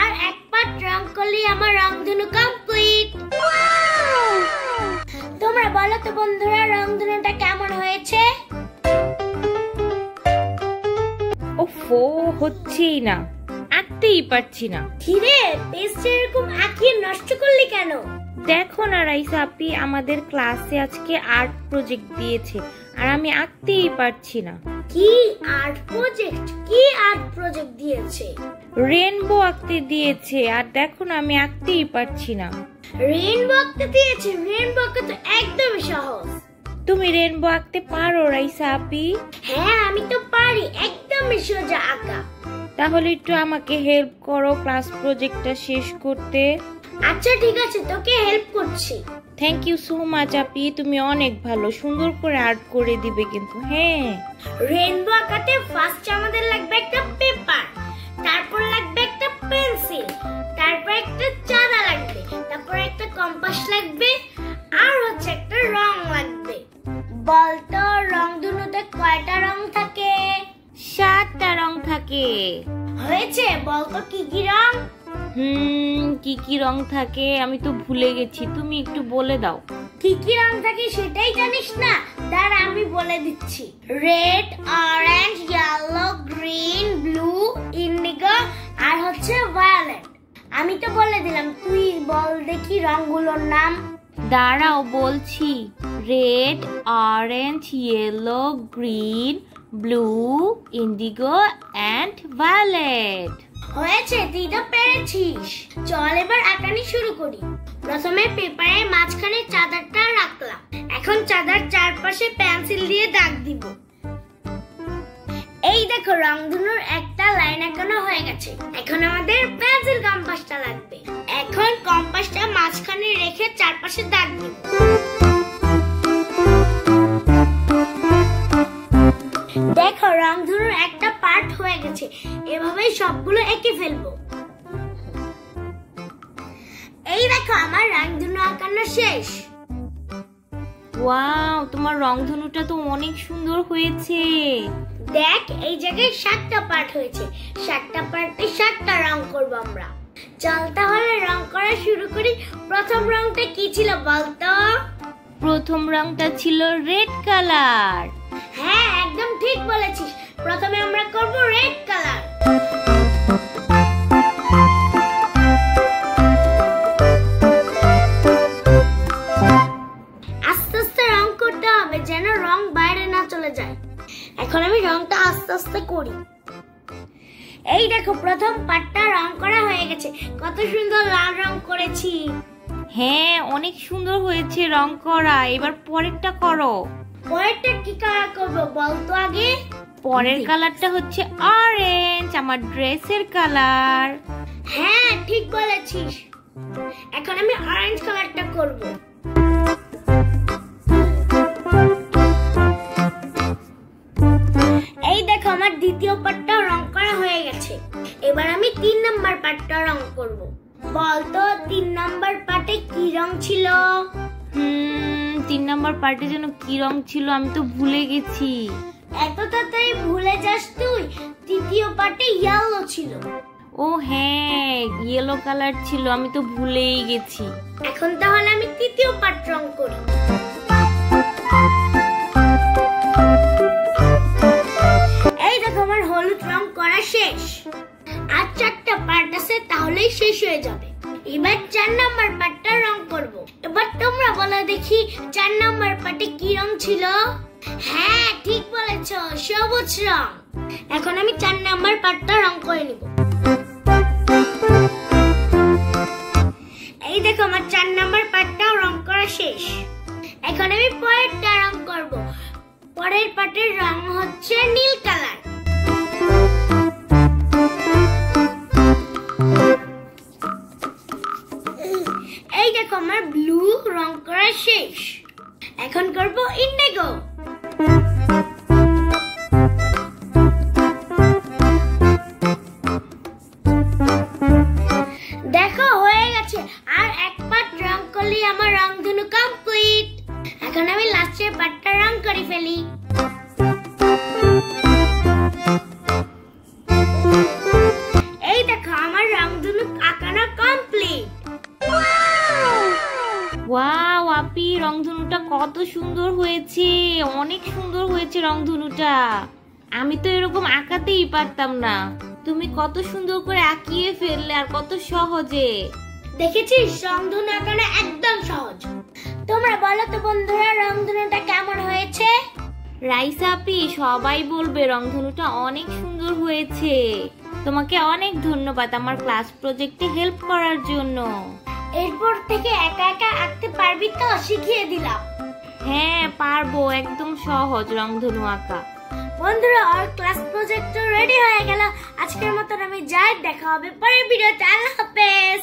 আর এক পার্ট রং করলে আমার রংধনু কমপ্লিট। তোমরা বলো তো বন্ধুরা, রংধনুটা কেমন হয়েছে? ওফো, হচ্ছেই না, আঁকতেই পারছি না। কিরে, পেজটা এরকম আঁকিয়ে নষ্ট করলি কেন? দেখো না রাইসা আপি, আমাদের ক্লাসে আজকে আর্ট প্রজেক্ট দিয়েছে আর আমি আঁকতেই পারছি না। কি আর্ট প্রজেক্ট? কি আর্ট প্রজেক্ট দিয়েছে? রেনবো আঁকতে দিয়েছে আর দেখো না আমি আঁকতেই পারছি না। রেনবো আঁকতে দিয়েছে? রেনবো আঁকা তো একদমই সহজ। তুমি রেনবো আঁকতে পারো রাইসা আপি? হ্যাঁ, আমি তো পারি, একদমই সোজা আঁকা। তাহলে একটু আমাকে হেল্প করো ক্লাস প্রজেক্টটা শেষ করতে। আচ্ছা ঠিক আছে, তোকে হেল্প করছি। থ্যাংক ইউ সো মাচ আপি, তুমি অনেক ভালো, সুন্দর করে আর্ট করে দিবে কিন্তু। হ্যাঁ, রেনবো আঁকাতে ফার্স্ট আমাদের লাগবে একটা পেপার, তারপর লাগবে একটা পেন্সিল, তারপর একটা চাঁদা লাগবে, তারপর একটা কম্পাস লাগবে, আর হচ্ছে একটা রং লাগবে। বলতো রংধনুতে কয়টা রং থাকে? 7টা রং থাকে। হয়েছে, বলতো কি কি রং? কি কি রং থাকে আমি তো ভুলে গেছি, তুমি একটু বলে দাও। কি কি রং থাকে সেটাই জানিস না? দাঁড়া আমি বলে দিচ্ছি। Red, orange, yellow, green, blue, indigo আর হচ্ছে ভায়োলেট। আমি তো বলে দিলাম, তুই বল দেখি রংগুলোর নাম। দাঁড়াও বলছি, red, orange, yellow, green, blue, indigo and violet. হয়েছে, তুই তো পেরেছিস। চল এবার আঁকানি শুরু করি। প্রথমে পেপারের মাঝখানে চাঁদারটা রাখলাম, এখন চাঁদার চারপাশে পেন্সিল দিয়ে দাগ দিব। এই দেখো, রংধনুর একটা লাইন আঁকানো হয়ে গেছে। এখন আমাদের পেন্সিল কম্পাসটা লাগবে। এখন কম্পাসটা মাঝখানে রেখে চারপাশে দাগ দিব। দেখো, রংধনুর একটা পার্ট হয়ে গেছে। এভাবেই সবগুলো এঁকে ফেলবো। এই দেখো, আমার রংধনু আঁকানো শেষ। ওয়াও, তোমার রংধনুটা তো অনেক সুন্দর হয়েছে। দেখ, এই জায়গায় 7টা পার্ট হয়েছে। 7টা পার্টে 7টা রং করবো আমরা। চল তাহলে রং করা শুরু করি। প্রথম রংটা কি ছিল বলতো? প্রথম রংটা ছিল রেড কালার। হ্যাঁ, একদম ঠিক বলেছিস। প্রথমে আমরা করব রেড কালার। আস্তে আস্তে রং করতে হবে যেন রং বাইরে না চলে যায়। এখন আমি রংটা আস্তে আস্তে করি। এই দেখো, প্রথম পার্টটা রং করা হয়ে গেছে। কত সুন্দর লাল রং করেছি। হ্যাঁ, অনেক সুন্দর হয়েছে রং করা। এবার পরেরটা করো। পরেরটা কি কালার করব বলতো আগে? পরের কালারটা হচ্ছে অরেঞ্জ, আমার ড্রেসের কালার। হ্যাঁ, ঠিক বলেছিস। এখন আমি অরেঞ্জ কালারটা করব। এই দেখো, আমার দ্বিতীয় পার্টটা রং করা হয়ে গেছে। এবার আমি 3 নাম্বার পার্টটা রং করব। বলতো 3 নাম্বার পার্টে কি রং ছিল? 3 নাম্বার পার্টে যেন কি রং ছিল আমি তো ভুলে গেছি। এত তাড়াতাড়ি ভুলে যাস তুই? তৃতীয় পার্টে ইয়েলো ছিল। ও হ্যাঁ, ইয়েলো কালার ছিল, আমি তো ভুলেই গেছি। এখন তাহলে আমি তৃতীয় পার্ট রং করি। এই দেখো, আমার হলুদ রং করা শেষ। আর 4টা পার্ট আছে, তাহলেই শেষ হয়ে যাবে। এবার 4 নাম্বার পার্টটা রং করব। এবার তোমরা বলো দেখি, 4 নাম্বার পার্টে কি রং ছিল? হ্যাঁ, ঠিক বলেছো, সবুজ রং। এখন আমি 4 নাম্বার পার্টটা রং করে নিব। এই দেখো, আমার 4 নাম্বার পার্টটাও রং করা শেষ। এখন আমি পরেরটা রং করব। পরের পার্টের রং হচ্ছে নীল কালার। এই দেখো, আমার ব্লু রং করা শেষ। এখন করব ইন্ডিগো। দেখো, হয়ে গেছে। আর এক পার্ট রং করলে আমার রংধনু কমপ্লিট। এখন আমি লাস্টের পার্টটা রং করে ফেলি। এই দেখো, আমার রংধনু আপি, রংধনুটা কত সুন্দর হয়েছে, অনেক সুন্দর হয়েছে রংধনুটা। আমি তো এরকম আঁকাতেই পারতাম না, তুমি কত সুন্দর করে আঁকিয়ে ফেললে, আর কত সহজে। দেখেছিস, রংধনু আঁকানো একদম সহজ। তোমরা বলো তো বন্ধুরা, রংধনুটা কেমন হয়েছে? রাইসা আপি, সবাই বলবে রংধনুটা অনেক সুন্দর হয়েছে। তোমাকে অনেক ধন্যবাদ আমার ক্লাস প্রজেক্টে হেল্প করার জন্য। এরপর থেকে একা একা আঁকতে পারবি তো? শিখিয়ে দিলাম। হ্যাঁ পারবো, একদম সহজ রংধনু আঁকা। বন্ধুরা, আর ক্লাস প্রজেক্ট রেডি হয়ে গেল। আজকের মতন আমি যাই, দেখা হবে পরের ভিডিওতে। আল্লাহ হাফেজ।